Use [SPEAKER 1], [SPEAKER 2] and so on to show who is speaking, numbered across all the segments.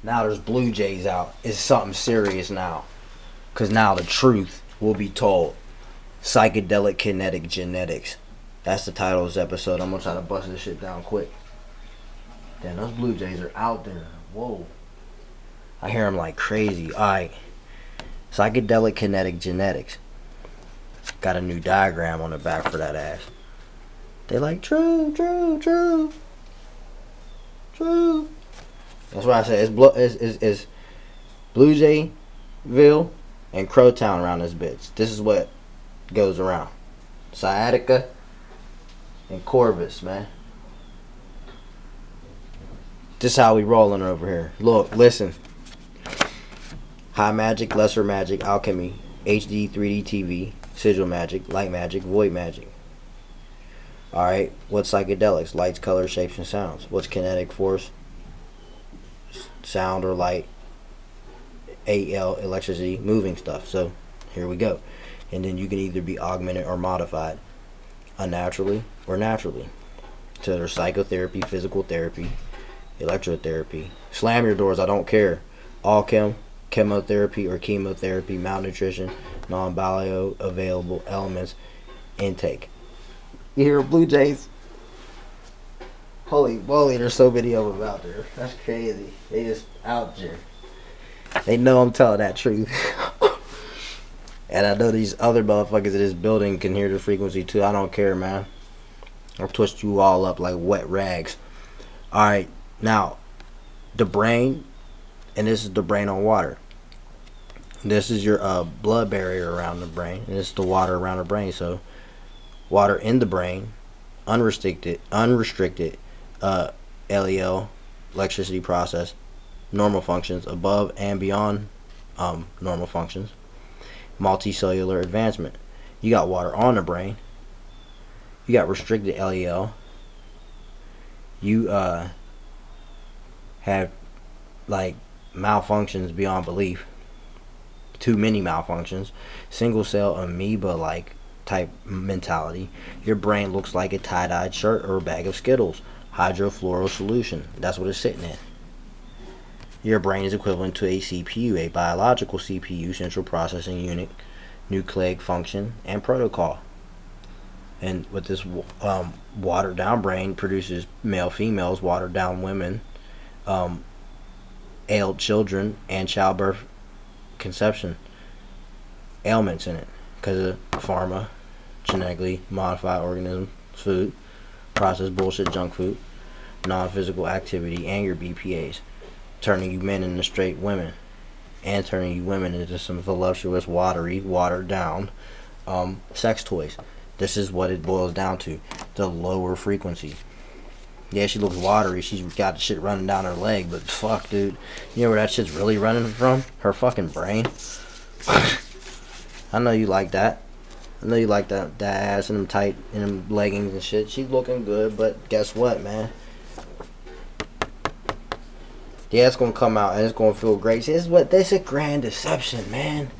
[SPEAKER 1] Now there's Blue Jays out. It's something serious now. Because now the truth will be told. Psychedelic-Kinetic-Genetics. That's the title of this episode. I'm going to try to bust this shit down quick. Damn, those Blue Jays are out there. Whoa. I hear them like crazy. Alright. Psychedelic-Kinetic-Genetics. Got a new diagram on the back for that ass. They like, true. That's why I say it's Blue Jayville and Crowtown around this bitch. This is what goes around. Sciatica and Corvus, man. This is how we rolling over here. Look, listen. High magic, lesser magic, alchemy, HD, 3D TV, sigil magic, light magic, void magic. Alright, what's psychedelics? Lights, colors, shapes, and sounds. What's kinetic force? Sound or light. AL, electricity, moving stuff. So, here we go. And then you can either be augmented or modified. Unnaturally or naturally. So there's psychotherapy, physical therapy, electrotherapy. Slam your doors, I don't care. All chemotherapy or chemotherapy, malnutrition, non-bioavailable elements, intake. You hear Blue Jays? Holy moly, there's so many of them out there. That's crazy. They just out there. They know I'm telling that truth. And I know these other motherfuckers in this building can hear the frequency too. I don't care, man. I'll twist you all up like wet rags. Alright, now, the brain, and this is the brain on water. This is your blood barrier around the brain, and this is the water around the brain. So, water in the brain, unrestricted, LEL, electricity process, normal functions, above and beyond normal functions, multicellular advancement. You got water on the brain. You got restricted LEL. You have like malfunctions beyond belief. Too many malfunctions. Single cell amoeba like type mentality. Your brain looks like a tie-dyed shirt or a bag of Skittles. Hydrofluoro solution. That's what it's sitting in. Your brain is equivalent to a CPU, a biological CPU, central processing unit, nucleic function, and protocol. And with this watered down brain produces male females, watered down women, ailed children, and childbirth conception ailments in it because of pharma, genetically modified organisms, food, processed bullshit, junk food, non-physical activity, and your BPAs, turning you men into straight women and turning you women into some voluptuous, watery, watered down sex toys. This is what it boils down to. The lower frequency. Yeah, she looks watery. She's got shit running down her leg, but fuck, dude. You know where that shit's really running from? Her fucking brain. I know you like that. I know you like that ass and them tight and them leggings and shit. She's looking good, but guess what, man? Yeah, it's gonna come out and it's gonna feel great. See, this is a grand deception, man.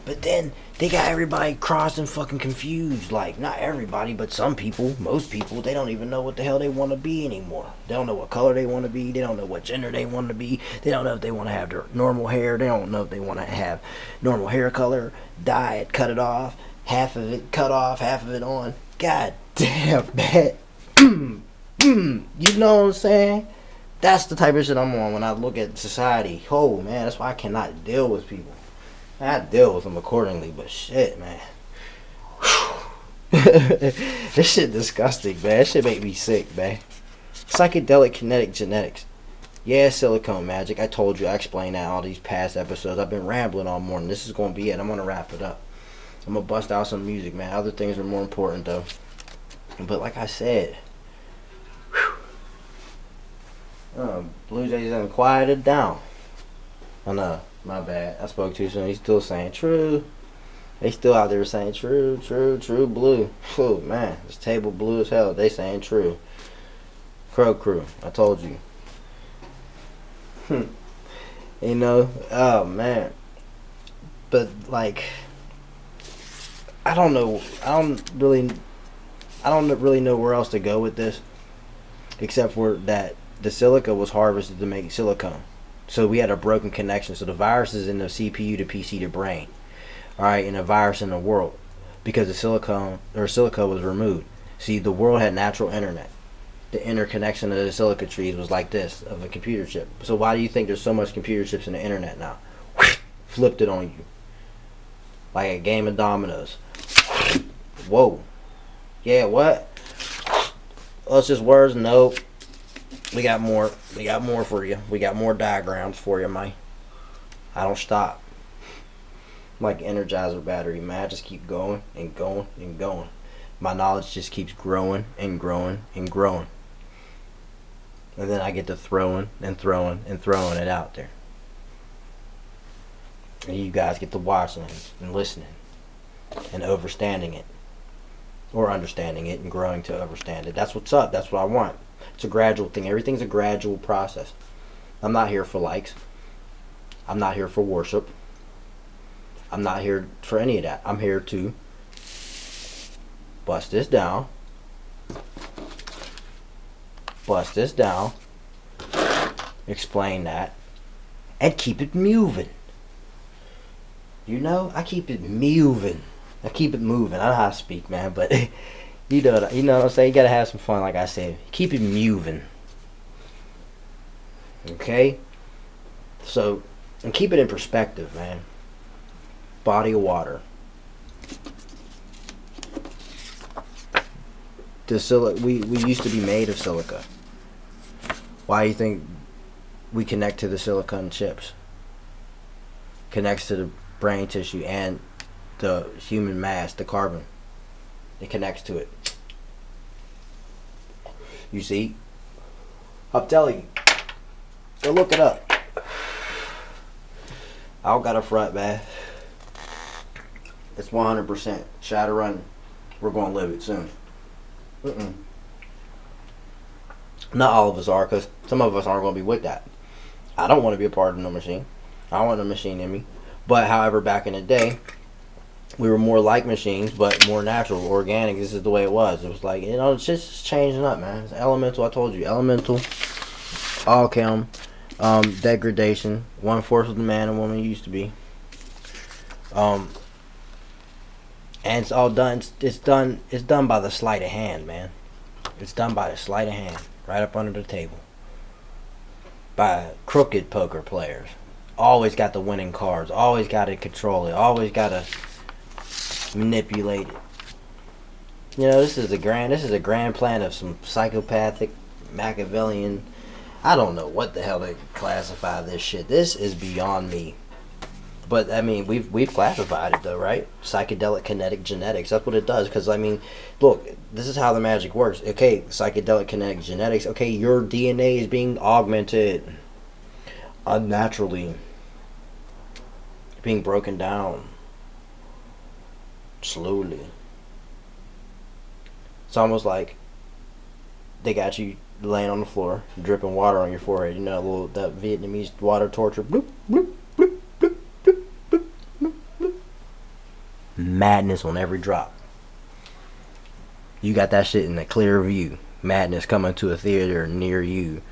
[SPEAKER 1] But then they got everybody crossed and fucking confused. Like, not everybody, but some people, most people, they don't even know what the hell they want to be anymore. They don't know what color they want to be. They don't know what gender they want to be. They don't know if they want to have their normal hair. They don't know if they want to have normal hair color, dye it, cut it off, half of it cut off, half of it on. God damn, man. You know what I'm saying? That's the type of shit I'm on when I look at society. Oh, man, that's why I cannot deal with people. I deal with them accordingly, but shit, man. This shit disgusting, man. This shit make me sick, man. Psychedelic-Kinetic-Genetics. Yeah, silicone magic. I told you, I explained that in all these past episodes. I've been rambling all morning. This is going to be it. I'm going to wrap it up. I'm going to bust out some music, man. Other things are more important, though. But like I said, Blue Jays done quieted down. Oh, no. My bad. I spoke too soon. He's still saying true. They still out there saying true, blue. Oh, man. This table blue as hell. They saying true. Crow crew. I told you. You know? Oh, man. But, like, I don't know. I don't really know where else to go with this. Except for that the silica was harvested to make silicone. So we had a broken connection. So the virus is in the CPU to PC to brain. All right, and a virus in the world because the silica was removed. See, the world had natural internet. The interconnection of the silica trees was like this of a computer chip. So why do you think there's so much computer chips in the internet now? Flipped it on you like a game of dominoes. Whoa. Yeah, what? Oh, it's just words? Nope. We got more. We got more for you. We got more diagrams for you, Mike. I don't stop. Like Energizer battery, man. I just keep going and going and going. My knowledge just keeps growing and growing and growing. And then I get to throwing and throwing and throwing it out there. And you guys get to watching and listening and understanding it. Or understanding it and growing to understand it. That's what's up. That's what I want. It's a gradual thing. Everything's a gradual process. I'm not here for likes. I'm not here for worship. I'm not here for any of that. I'm here to bust this down. Bust this down. Explain that. And keep it moving. You know, I keep it moving. I keep it moving. I don't know how to speak, man, but you know what I'm saying? You gotta have some fun, like I said. Keep it moving. Okay? So, and keep it in perspective, man. Body of water. We used to be made of silica. Why do you think we connect to the silicon chips? Connects to the brain tissue and the human mass, the carbon. It connects to it. You see? I'm telling you. Go look it up. I don't got a front, man. It's 100%. Shadowrun. We're going to live it soon. Not all of us are, because some of us aren't going to be with that. I don't want to be a part of no machine. I don't want a machine in me. But however, back in the day, we were more like machines, but more natural, organic. This is the way it was. It was like, you know, it's just changing up, man. It's elemental. I told you, elemental, all chem, degradation. 1/4 of the man and woman used to be. And it's all done. It's done. It's done by the sleight of hand, man. It's done by the sleight of hand, right up under the table, by crooked poker players. Always got the winning cards. Always got to control it. Always got to manipulate it. You know, this is a grand plan of some psychopathic, Machiavellian. I don't know what the hell they classify this shit. This is beyond me. But I mean, we've classified it though, right? Psychedelic-Kinetic-Genetics. That's what it does. Because I mean, look, this is how the magic works. Okay, Psychedelic-Kinetic-Genetics. Okay, your DNA is being augmented unnaturally, being broken down slowly. It's almost like they got you laying on the floor, dripping water on your forehead. You know, that Vietnamese water torture. Bloop, bloop, bloop, bloop, bloop, bloop, bloop, bloop. Madness on every drop. You got that shit in a clear view. Madness coming to a theater near you.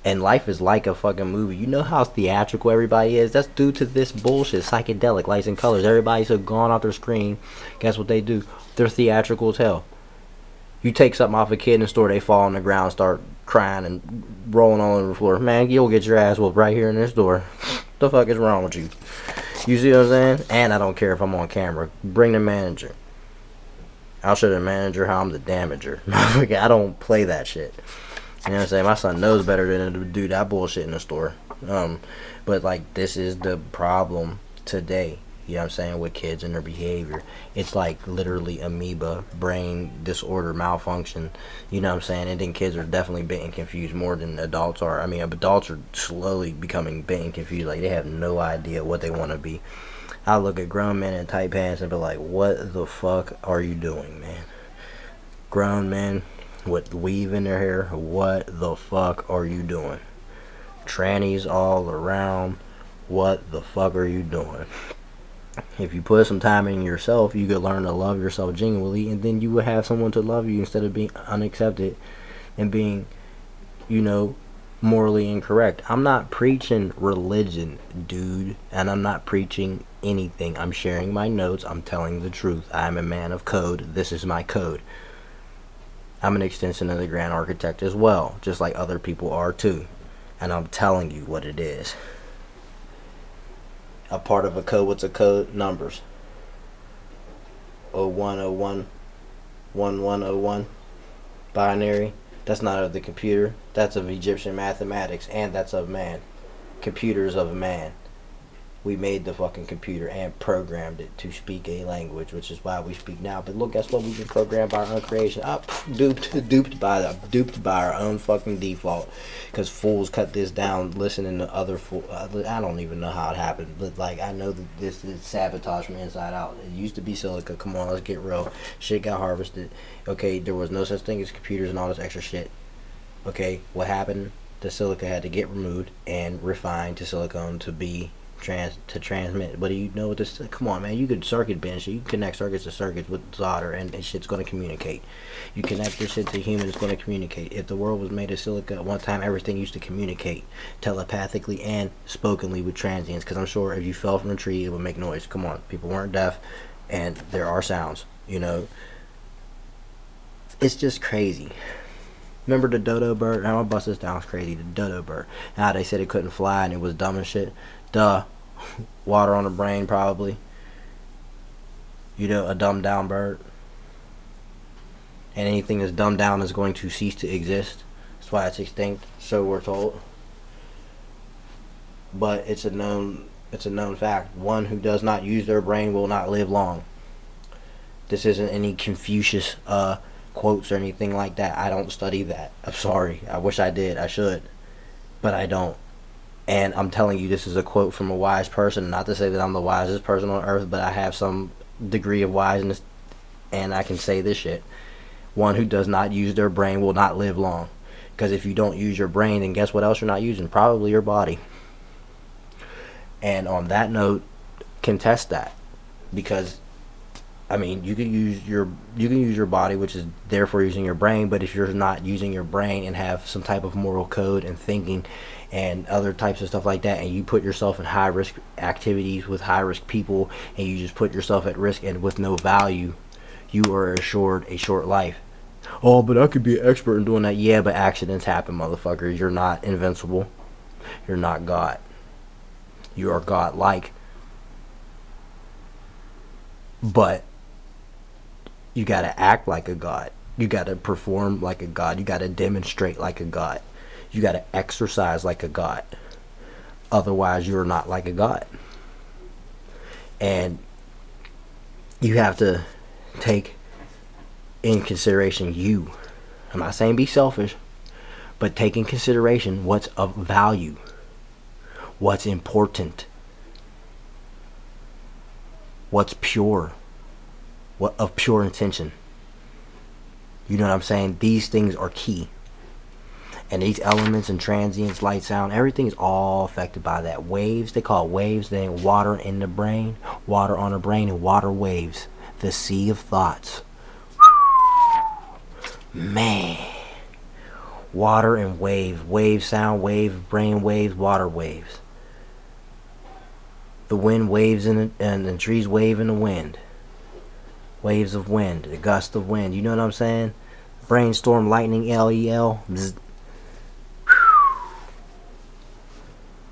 [SPEAKER 1] And life is like a fucking movie. You know how theatrical everybody is? That's due to this bullshit. Psychedelic, lights and colors. Everybody's so gone off their screen. Guess what they do? They're theatrical as hell. You take something off a kid in the store, they fall on the ground, start crying and rolling all over the floor. Man, you'll get your ass whooped right here in this door. The fuck is wrong with you? You see what I'm saying? And I don't care if I'm on camera. Bring the manager. I'll show the manager how I'm the damager. I don't play that shit. You know what I'm saying? My son knows better than to do that bullshit in the store. But like, this is the problem today. You know what I'm saying? With kids and their behavior. It's like literally amoeba, brain disorder, malfunction. You know what I'm saying? And then kids are definitely getting confused more than adults are. I mean, adults are slowly becoming getting confused. Like, they have no idea what they want to be. I look at grown men in tight pants and be like, what the fuck are you doing, man? Grown men with weave in their hair, what the fuck are you doing? Trannies all around, what the fuck are you doing? If you put some time in yourself, you could learn to love yourself genuinely, and then you would have someone to love you instead of being unaccepted and being, you know, morally incorrect. I'm not preaching religion, dude, and I'm not preaching anything. I'm sharing my notes. I'm telling the truth. I'm a man of code. This is my code. I'm an extension of the Grand Architect as well, just like other people are too. And I'm telling you what it is. A part of a code. What's a code? Numbers. 0101 1101 binary. That's not of the computer. That's of Egyptian mathematics, and that's of man. Computers of man. We made the fucking computer and programmed it to speak a language, which is why we speak now. But look, guess what? We've been programmed by our own creation. Duped by our own fucking default. Because fools cut this down, listening to other fools. I don't even know how it happened, but like I know that this is sabotage from inside out. It used to be silica. Come on, let's get real. Shit got harvested. Okay, there was no such thing as computers and all this extra shit. Okay, what happened? The silica had to get removed and refined to silicone to be transmit. But you know what this? Come on, man. You could circuit bend. You can connect circuits to circuits with solder, and shit's gonna communicate. You connect your shit to human, it's gonna communicate. If the world was made of silica at one time, everything used to communicate telepathically and spokenly with transients. Because I'm sure if you fell from a tree, it would make noise. Come on, people weren't deaf, and there are sounds. You know, it's just crazy. Remember the dodo bird? I'm gonna bust this down. It's crazy. The dodo bird. Now they said it couldn't fly and it was dumb and shit. Duh. Water on the brain, probably. You know, a dumbed down bird. And anything that's dumbed down is going to cease to exist. That's why it's extinct, so we're told. But it's a known fact. One who does not use their brain will not live long. This isn't any Confucius quotes or anything like that. I don't study that. I'm sorry. I wish I did. I should. But I don't. And I'm telling you, this is a quote from a wise person. Not to say that I'm the wisest person on earth, but I have some degree of wiseness, and I can say this shit. One who does not use their brain will not live long. Because if you don't use your brain, then guess what else you're not using? Probably your body. And on that note, contest that. Because I mean, you can use your body, which is there for using your brain, but if you're not using your brain and have some type of moral code and thinking and other types of stuff like that, and you put yourself in high risk activities with high risk people, and you just put yourself at risk and with no value, you are assured a short life. Oh, but I could be an expert in doing that. Yeah, but accidents happen, motherfucker. You're not invincible. You're not God. You are God-like. But you gotta act like a god. You gotta perform like a god. You gotta demonstrate like a god. You gotta exercise like a god. Otherwise, you're not like a god. And you have to take in consideration you. I'm not saying be selfish, but take in consideration what's of value, what's important, what's pure, what of pure intention. You know what I'm saying? These things are key. And these elements and transients, light, sound, everything is all affected by that. Waves, they call it waves. Then water in the brain, water on the brain, and water waves. The sea of thoughts. Man. Water and waves. Wave, sound, wave, brain waves, water waves. The wind waves in the, and the trees wave in the wind. Waves of wind, the gust of wind. You know what I'm saying? Brainstorm, lightning, L-E-L. Bzz.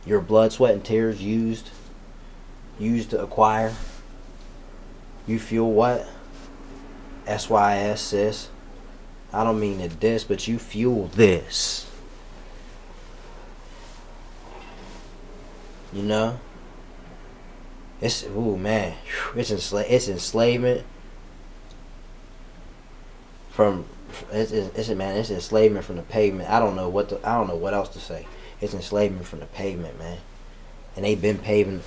[SPEAKER 1] Your blood, sweat, and tears used to acquire. You feel what? S-Y-S, sis. I don't mean to diss, but you fuel this. You know? It's, ooh, man. It's enslavement. It's enslavement from the pavement. I don't know what else to say. It's enslavement from the pavement, man. And they've been paving.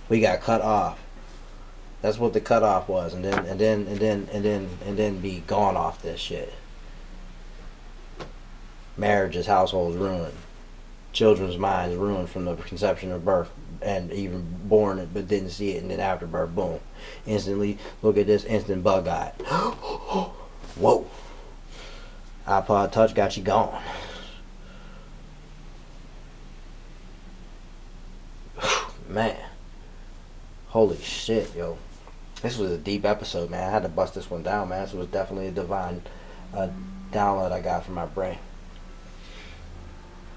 [SPEAKER 1] We got cut off. That's what the cutoff was, and then be gone off this shit. Marriages, households ruined. Children's minds ruined from the conception of birth, and even born it but didn't see it, and then after birth, boom, instantly. Look at this, instant bug eyed. Whoa. iPod Touch got you gone. Man, holy shit, yo. This was a deep episode, man. I had to bust this one down, man. This was definitely a divine download I got from my brain.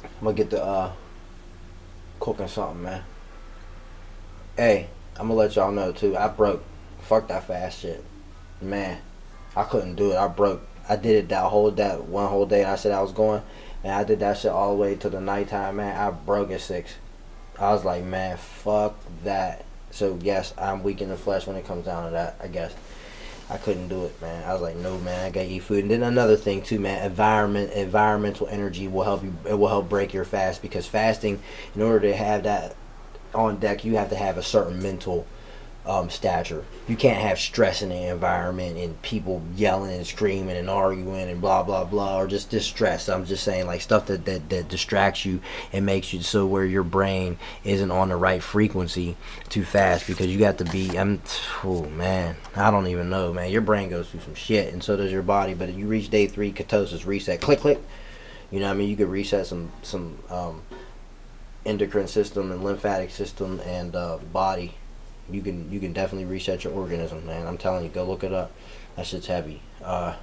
[SPEAKER 1] I'm gonna get to cooking something, man. Hey, I'm gonna let y'all know too. I broke. Fuck that fast shit, man. I couldn't do it. I broke. I did it that one whole day. And I said I was going, and I did that shit all the way to the nighttime, man. I broke at 6. I was like, man, fuck that. So yes, I'm weak in the flesh when it comes down to that. I guess I couldn't do it, man. I was like, no, man, I gotta eat food. And then another thing too, man, environmental energy will help you. It will help break your fast, because fasting, in order to have that on deck, you have to have a certain mental stature. You can't have stress in the environment and people yelling and screaming and arguing and blah blah blah, or just distress. I'm just saying, like, stuff that distracts you and makes you so where your brain isn't on the right frequency too fast, because you got to be oh man, I don't even know, man. Your brain goes through some shit, and so does your body. But if you reach day 3, ketosis, reset, click click, you know what I mean, you could reset some endocrine system and lymphatic system and body. You can definitely reset your organism, man. I'm telling you, go look it up. That shit's heavy. But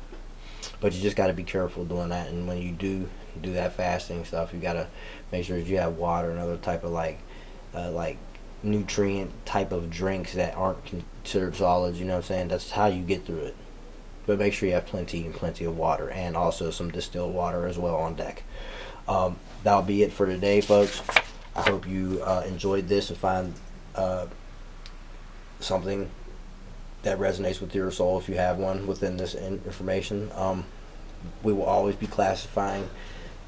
[SPEAKER 1] you just got to be careful doing that. And when you do that fasting stuff, you got to make sure that you have water and other type of like nutrient type of drinks that aren't considered solids. You know what I'm saying? That's how you get through it. But make sure you have plenty of water, and also some distilled water as well on deck. That'll be it for today, folks. I hope you enjoyed this and find something that resonates with your soul, if you have one, within this information. We will always be classifying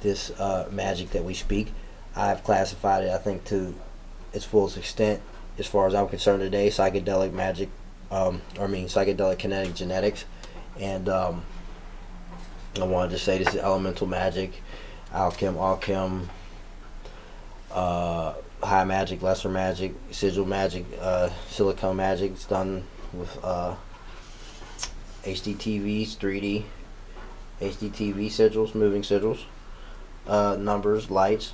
[SPEAKER 1] this magic that we speak. I've classified it, I think, to its fullest extent, as far as I'm concerned today. Psychedelic-Kinetic-Genetics. And I wanted to say this is elemental magic, alchem, high magic, lesser magic, sigil magic, silicone magic. It's done with HDTVs, 3D HDTV sigils, moving sigils, numbers, lights.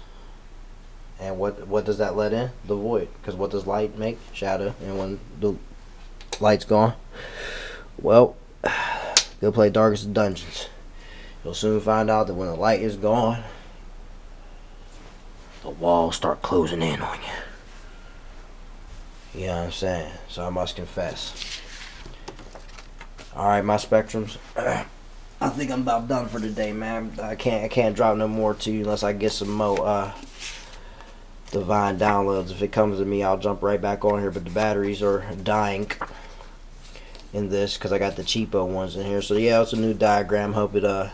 [SPEAKER 1] And what does that let in? The void. Because what does light make? Shadow. And when the light's gone, well, go play Darkest Dungeons. You'll soon find out that when the light is gone, the walls start closing in on you. You know what I'm saying? So I must confess. Alright, my spectrums. I think I'm about done for today, man. I can't drop no more to you unless I get some more divine downloads. If it comes to me, I'll jump right back on here. But the batteries are dying in this because I got the cheapo ones in here. So yeah, it's a new diagram. Hope it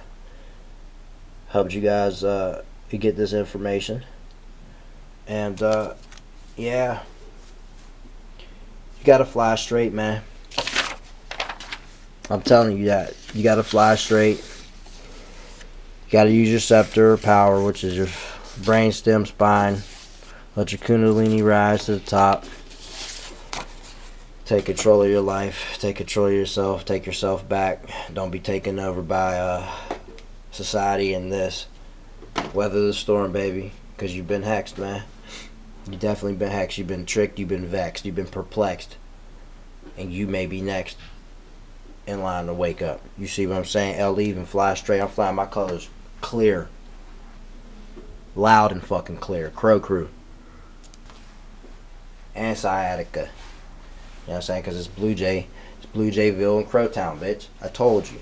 [SPEAKER 1] helped you guys get this information. And yeah, you gotta fly straight, man. I'm telling you that. You gotta fly straight. You gotta use your scepter power, which is your brain stem, spine. Let your kundalini rise to the top. Take control of your life. Take control of yourself. Take yourself back. Don't be taken over by society and this. Weather the storm, baby. Because you've been hexed, man. You definitely been hexed. You've been tricked. You've been vexed. You've been perplexed. And you may be next in line to wake up. You see what I'm saying? Leave and fly straight. I'm flying my colors clear. Loud and fucking clear. Crow crew. And sciatica. You know what I'm saying? Because it's Blue Jay. It's Blue Jayville and Crowtown, bitch. I told you.